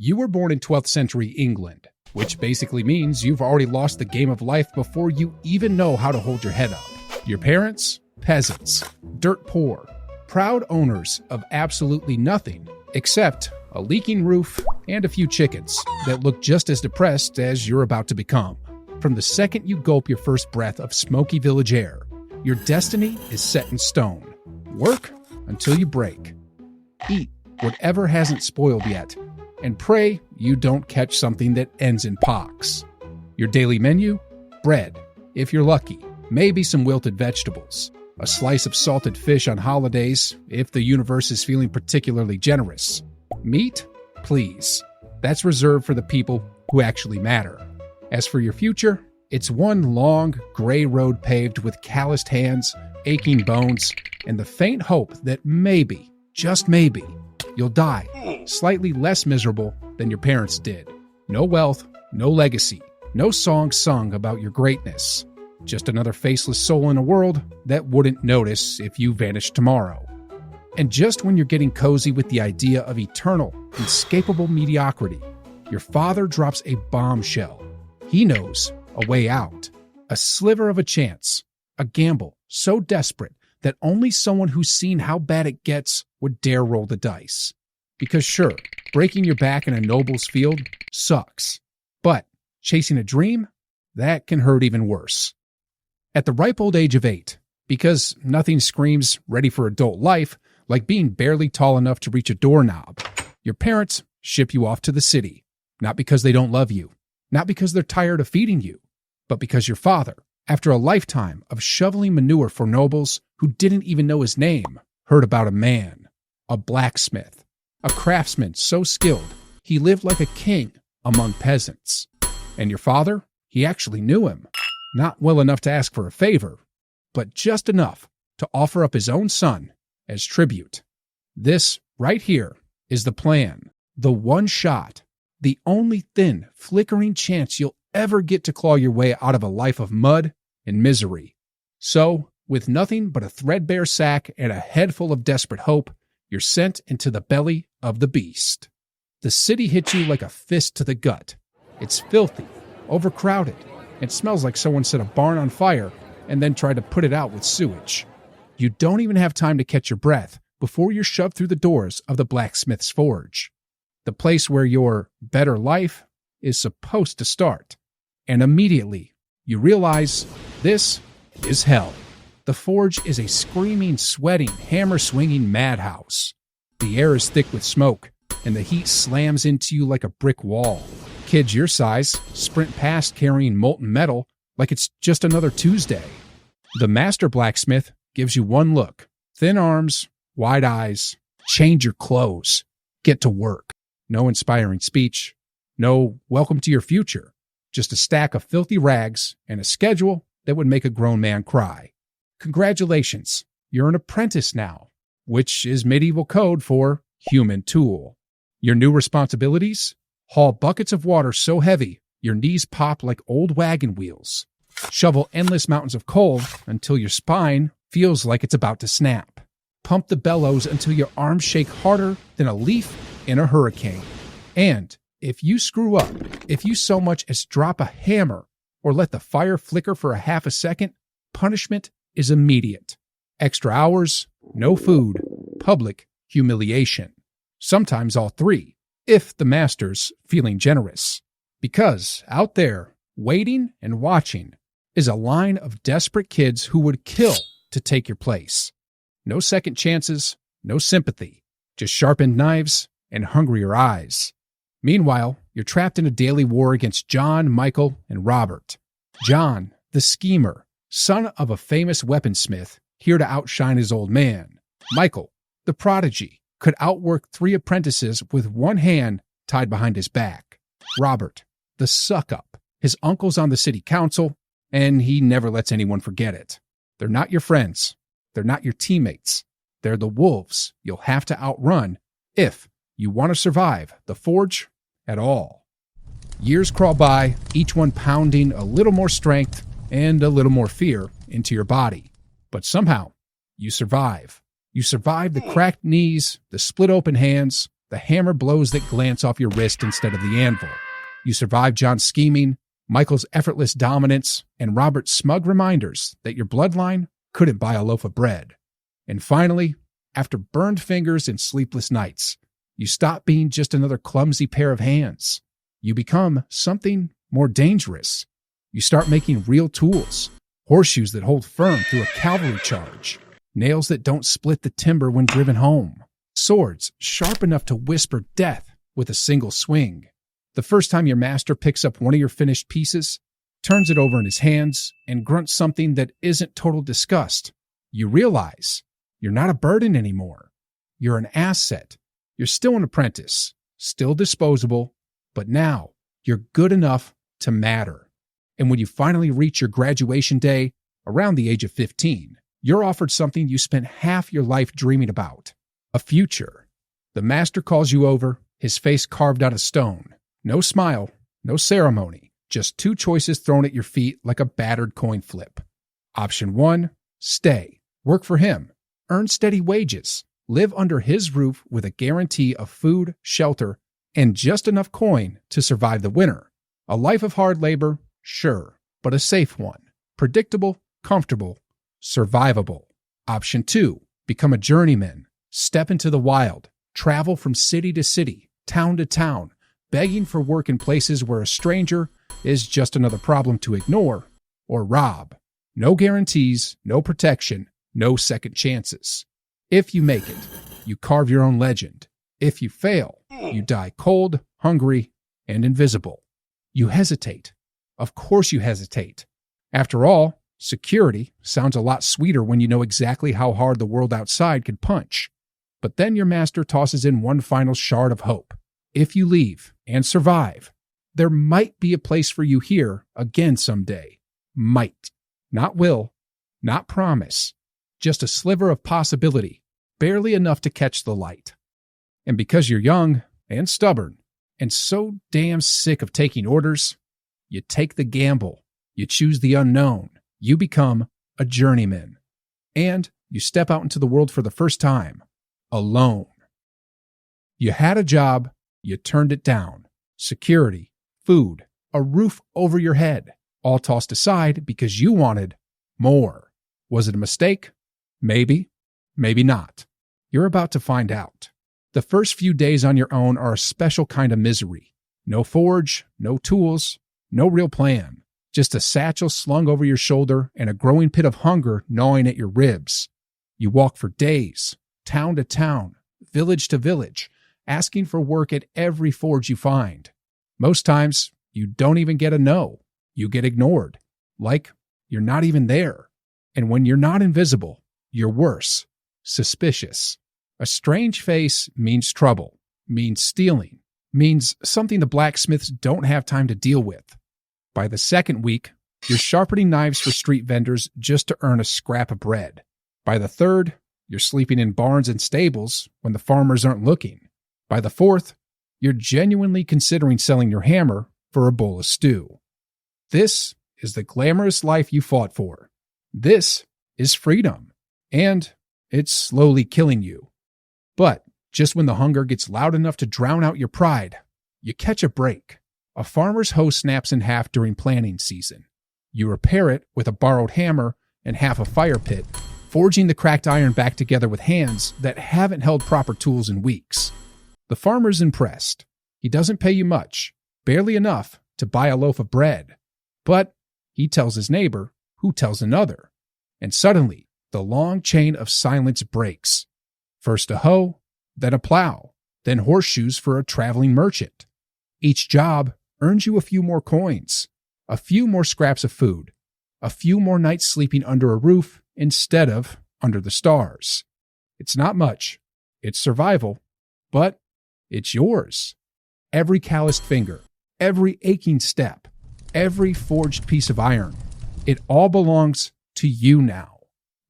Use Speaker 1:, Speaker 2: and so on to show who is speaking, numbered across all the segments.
Speaker 1: You were born in 12th century England, which basically means you've already lost the game of life before you even know how to hold your head up. Your parents? Peasants. Dirt poor. Proud owners of absolutely nothing except a leaking roof and a few chickens that look just as depressed as you're about to become. From the second you gulp your first breath of smoky village air, your destiny is set in stone. Work until you break. Eat whatever hasn't spoiled yet, and pray you don't catch something that ends in pox. Your daily menu? Bread, if you're lucky, maybe some wilted vegetables, a slice of salted fish on holidays if the universe is feeling particularly generous. Meat? Please. That's reserved for the people who actually matter. As for your future, it's one long, gray road paved with calloused hands, aching bones, and the faint hope that maybe, just maybe, you'll die slightly less miserable than your parents did. No wealth, no legacy, no song sung about your greatness. Just another faceless soul in a world that wouldn't notice if you vanished tomorrow. And just when you're getting cozy with the idea of eternal, inescapable mediocrity, your father drops a bombshell. He knows a way out, a sliver of a chance, a gamble so desperate that only someone who's seen how bad it gets would dare roll the dice. Because sure, breaking your back in a noble's field sucks. But chasing a dream? That can hurt even worse. At the ripe old age of 8, because nothing screams ready for adult life like being barely tall enough to reach a doorknob, your parents ship you off to the city. Not because they don't love you, not because they're tired of feeding you, but because your father, after a lifetime of shoveling manure for nobles who didn't even know his name, heard about a man, a blacksmith, a craftsman so skilled he lived like a king among peasants. And your father, he actually knew him. Not well enough to ask for a favor, but just enough to offer up his own son as tribute. This, right here, is the plan. The one shot, the only thin, flickering chance you'll ever get to claw your way out of a life of mud and misery. So, with nothing but a threadbare sack and a head full of desperate hope, you're sent into the belly of the beast. The city hits you like a fist to the gut. It's filthy, overcrowded, and smells like someone set a barn on fire and then tried to put it out with sewage. You don't even have time to catch your breath before you're shoved through the doors of the blacksmith's forge, the place where your better life is supposed to start. And immediately, you realize this is hell. The forge is a screaming, sweating, hammer-swinging madhouse. The air is thick with smoke, and the heat slams into you like a brick wall. Kids your size sprint past carrying molten metal like it's just another Tuesday. The master blacksmith gives you one look. Thin arms, wide eyes, change your clothes, get to work. No inspiring speech, no welcome to your future. Just a stack of filthy rags and a schedule that would make a grown man cry. Congratulations, you're an apprentice now, which is medieval code for human tool. Your new responsibilities? Haul buckets of water so heavy your knees pop like old wagon wheels. Shovel endless mountains of coal until your spine feels like it's about to snap. Pump the bellows until your arms shake harder than a leaf in a hurricane. And if you screw up, if you so much as drop a hammer or let the fire flicker for a half a second, punishment is immediate. Extra hours, no food, public humiliation. Sometimes all three, if the master's feeling generous. Because out there, waiting and watching, is a line of desperate kids who would kill to take your place. No second chances, no sympathy, just sharpened knives and hungrier eyes. Meanwhile, you're trapped in a daily war against John, Michael, and Robert. John, the schemer, son of a famous weaponsmith, here to outshine his old man. Michael, the prodigy, could outwork 3 apprentices with one hand tied behind his back. Robert, the suck-up, his uncle's on the city council, and he never lets anyone forget it. They're not your friends. They're not your teammates. They're the wolves you'll have to outrun if you want to survive the forge at all. Years crawl by, each one pounding a little more strength and a little more fear into your body. But somehow, you survive. You survive the cracked knees, the split open hands, the hammer blows that glance off your wrist instead of the anvil. You survive John's scheming, Michael's effortless dominance, and Robert's smug reminders that your bloodline couldn't buy a loaf of bread. And finally, after burned fingers and sleepless nights, you stop being just another clumsy pair of hands. You become something more dangerous. You start making real tools, horseshoes that hold firm through a cavalry charge, nails that don't split the timber when driven home, swords sharp enough to whisper death with a single swing. The first time your master picks up one of your finished pieces, turns it over in his hands, and grunts something that isn't total disgust, you realize you're not a burden anymore. You're an asset. You're still an apprentice, still disposable, but now you're good enough to matter. And when you finally reach your graduation day, around the age of 15, you're offered something you spent half your life dreaming about, a future. The master calls you over, his face carved out of stone. No smile, no ceremony, just two choices thrown at your feet like a battered coin flip. Option 1, stay, work for him, earn steady wages, live under his roof with a guarantee of food, shelter, and just enough coin to survive the winter. A life of hard labor, sure, but a safe one. Predictable, comfortable, survivable. Option 2, become a journeyman, step into the wild, travel from city to city, town to town, begging for work in places where a stranger is just another problem to ignore or rob. No guarantees, no protection, no second chances. If you make it, you carve your own legend. If you fail, you die cold, hungry, and invisible. You hesitate. Of course you hesitate. After all, security sounds a lot sweeter when you know exactly how hard the world outside can punch. But then your master tosses in one final shard of hope. If you leave and survive, there might be a place for you here again someday. Might. Not will. Not promise. Just a sliver of possibility, barely enough to catch the light. And because you're young and stubborn and so damn sick of taking orders, you take the gamble. You choose the unknown. You become a journeyman. And you step out into the world for the first time, alone. You had a job. You turned it down. Security, food, a roof over your head, all tossed aside because you wanted more. Was it a mistake? Maybe, maybe not. You're about to find out. The first few days on your own are a special kind of misery. No forge, no tools, no real plan. Just a satchel slung over your shoulder and a growing pit of hunger gnawing at your ribs. You walk for days, town to town, village to village, asking for work at every forge you find. Most times, you don't even get a no. You get ignored, like you're not even there. And when you're not invisible, you're worse, suspicious. A strange face means trouble, means stealing, means something the blacksmiths don't have time to deal with. By the second week, you're sharpening knives for street vendors just to earn a scrap of bread. By the third, you're sleeping in barns and stables when the farmers aren't looking. By the fourth, you're genuinely considering selling your hammer for a bowl of stew. This is the glamorous life you fought for. This is freedom. And it's slowly killing you. But just when the hunger gets loud enough to drown out your pride, you catch a break. A farmer's hoe snaps in half during planting season. You repair it with a borrowed hammer and half a fire pit, forging the cracked iron back together with hands that haven't held proper tools in weeks. The farmer's impressed. He doesn't pay you much, barely enough to buy a loaf of bread. But he tells his neighbor, who tells another. And suddenly, the long chain of silence breaks. First a hoe, then a plow, then horseshoes for a traveling merchant. Each job earns you a few more coins, a few more scraps of food, a few more nights sleeping under a roof instead of under the stars. It's not much. It's survival, but it's yours. Every calloused finger, every aching step, every forged piece of iron, it all belongs to you now.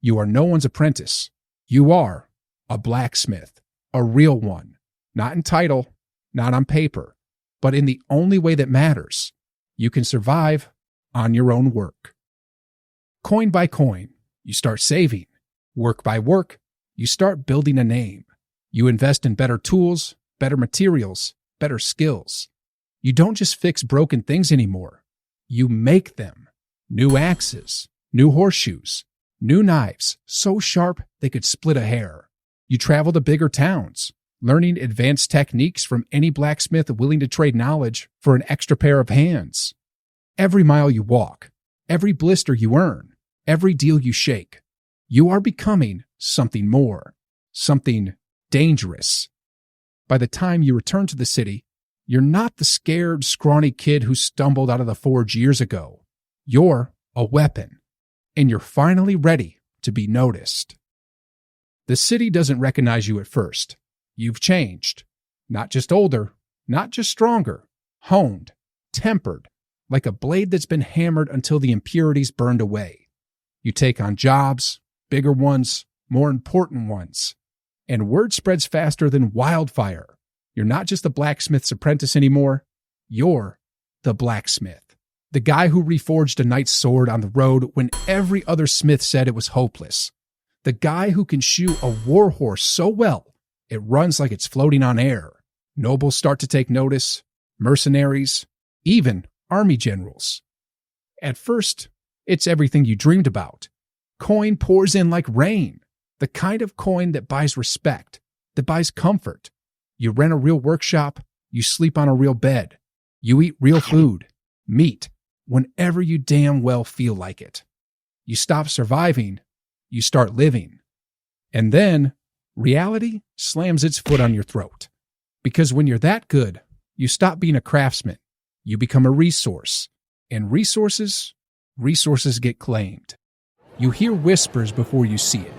Speaker 1: You are no one's apprentice. You are a blacksmith, a real one, not in title, not on paper, but in the only way that matters. You can survive on your own work. Coin by coin, you start saving. Work by work, you start building a name. You invest in better tools, better materials, better skills. You don't just fix broken things anymore. You make them. New axes, new horseshoes, new knives, so sharp they could split a hair. You travel to bigger towns, learning advanced techniques from any blacksmith willing to trade knowledge for an extra pair of hands. Every mile you walk, every blister you earn, every deal you shake, you are becoming something more, something dangerous. By the time you return to the city, you're not the scared, scrawny kid who stumbled out of the forge years ago. You're a weapon, and you're finally ready to be noticed. The city doesn't recognize you at first. You've changed. Not just older, not just stronger, honed, tempered, like a blade that's been hammered until the impurities burned away. You take on jobs, bigger ones, more important ones, and word spreads faster than wildfire. You're not just the blacksmith's apprentice anymore. You're the blacksmith. The guy who reforged a knight's sword on the road when every other smith said it was hopeless. The guy who can shoe a war horse so well it runs like it's floating on air. Nobles start to take notice, mercenaries, even army generals. At first, it's everything you dreamed about. Coin pours in like rain, the kind of coin that buys respect, that buys comfort. You rent a real workshop, you sleep on a real bed, you eat real food, meat, whenever you damn well feel like it. You stop surviving, you start living. And then reality slams its foot on your throat. Because when you're that good, you stop being a craftsman. You become a resource. And resources get claimed. You hear whispers before you see it.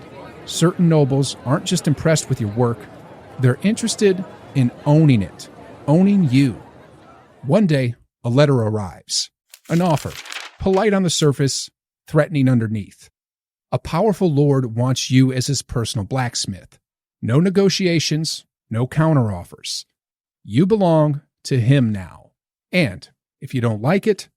Speaker 1: Certain nobles aren't just impressed with your work, they're interested in owning it, owning you. One day, a letter arrives. An offer, polite on the surface, threatening underneath. A powerful lord wants you as his personal blacksmith. No negotiations, no counteroffers. You belong to him now. And if you don't like it,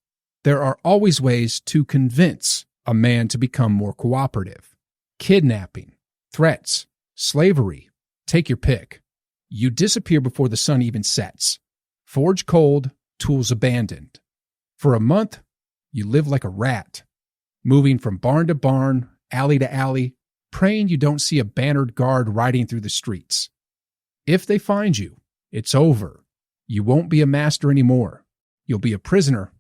Speaker 1: there are always ways to convince a man to become more cooperative. Kidnapping, threats, slavery, take your pick. You disappear before the sun even sets. Forge cold, tools abandoned. For a month, you live like a rat, moving from barn to barn, alley to alley, praying you don't see a bannered guard riding through the streets. If they find you, it's over. You won't be a master anymore. You'll be a prisoner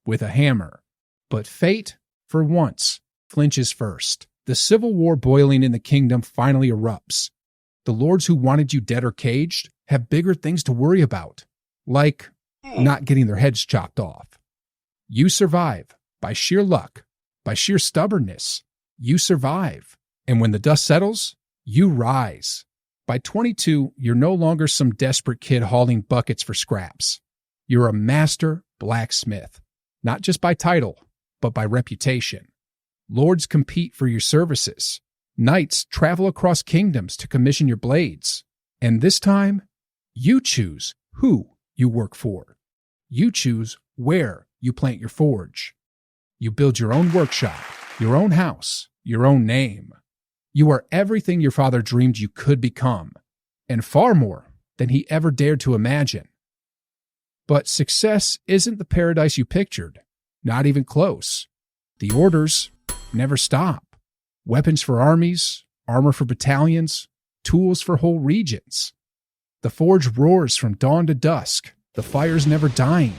Speaker 1: with a hammer. But fate, for once, flinches first. The civil war boiling in the kingdom finally erupts. The lords who wanted you dead or caged have bigger things to worry about, like not getting their heads chopped off. You survive by sheer luck, by sheer stubbornness. You survive. And when the dust settles, you rise. By 22, you're no longer some desperate kid hauling buckets for scraps. You're a master blacksmith, not just by title, but by reputation. Lords compete for your services. Knights travel across kingdoms to commission your blades. And this time, you choose who you work for. You choose where you plant your forge. You build your own workshop, your own house, your own name. You are everything your father dreamed you could become, and far more than he ever dared to imagine. But success isn't the paradise you pictured, not even close. The orders never stop. Weapons for armies, armor for battalions, tools for whole regions. The forge roars from dawn to dusk, the fire's never dying,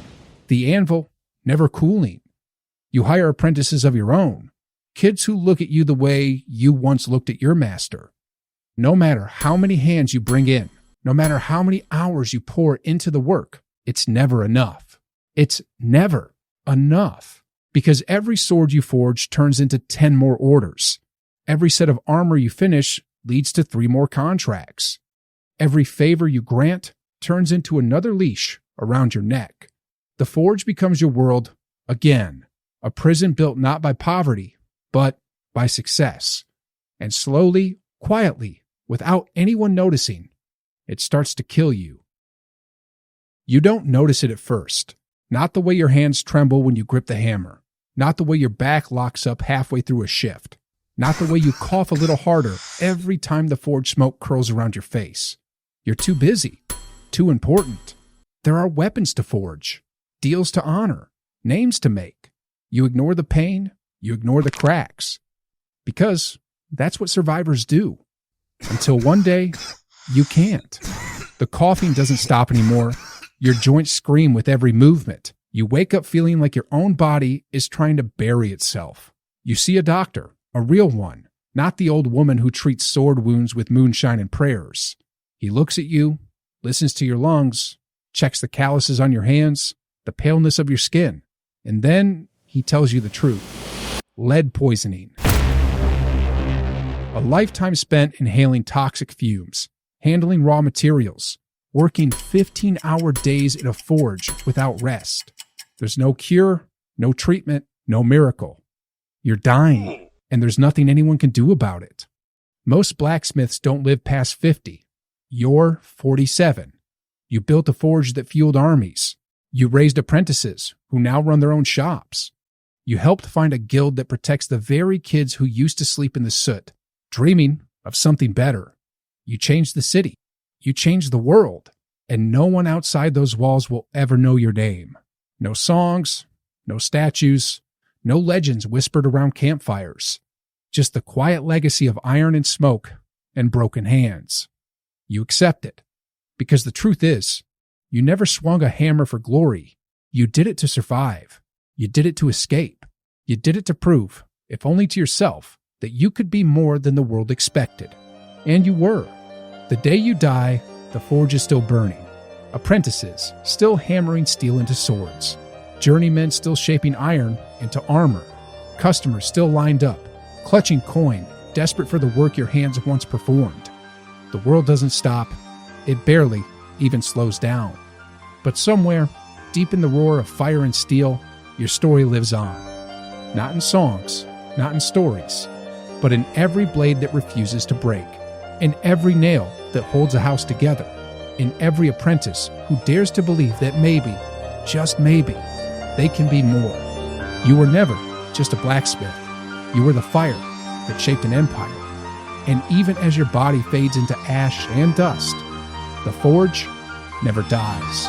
Speaker 1: the anvil never cooling. You hire apprentices of your own, kids who look at you the way you once looked at your master. No matter how many hands you bring in, no matter how many hours you pour into the work, it's never enough. It's never enough. Because every sword you forge turns into 10 more orders. Every set of armor you finish leads to 3 more contracts. Every favor you grant turns into another leash around your neck. The forge becomes your world again, a prison built not by poverty, but by success. And slowly, quietly, without anyone noticing, it starts to kill you. You don't notice it at first. Not the way your hands tremble when you grip the hammer. Not the way your back locks up halfway through a shift. Not the way you cough a little harder every time the forge smoke curls around your face. You're too busy too important. There are weapons to forge, deals to honor, names to make. You ignore the pain, you ignore the cracks. Because that's what survivors do. Until one day, you can't. The coughing doesn't stop anymore. Your joints scream with every movement. You wake up feeling like your own body is trying to bury itself. You see a doctor, a real one, not the old woman who treats sword wounds with moonshine and prayers. He looks at you, listens to your lungs, checks the calluses on your hands, the paleness of your skin, and then he tells you the truth. Lead poisoning. A lifetime spent inhaling toxic fumes, handling raw materials, working 15-hour days in a forge without rest. There's no cure, no treatment, no miracle. You're dying, and there's nothing anyone can do about it. Most blacksmiths don't live past 50. You're 47. You built a forge that fueled armies. You raised apprentices who now run their own shops. You helped find a guild that protects the very kids who used to sleep in the soot, dreaming of something better. You changed the city. You changed the world. And no one outside those walls will ever know your name. No songs, no statues, no legends whispered around campfires. Just the quiet legacy of iron and smoke and broken hands. You accept it. Because the truth is, you never swung a hammer for glory. You did it to survive. You did it to escape. You did it to prove, if only to yourself, that you could be more than the world expected. And you were. The day you die, the forge is still burning. Apprentices still hammering steel into swords. Journeymen still shaping iron into armor. Customers still lined up, clutching coin, desperate for the work your hands once performed. The world doesn't stop. It barely even slows down. But somewhere, deep in the roar of fire and steel, your story lives on. Not in songs, not in stories, but in every blade that refuses to break, in every nail that holds a house together, in every apprentice who dares to believe that maybe, just maybe, they can be more. You were never just a blacksmith. You were the fire that shaped an empire. And even as your body fades into ash and dust, the forge never dies.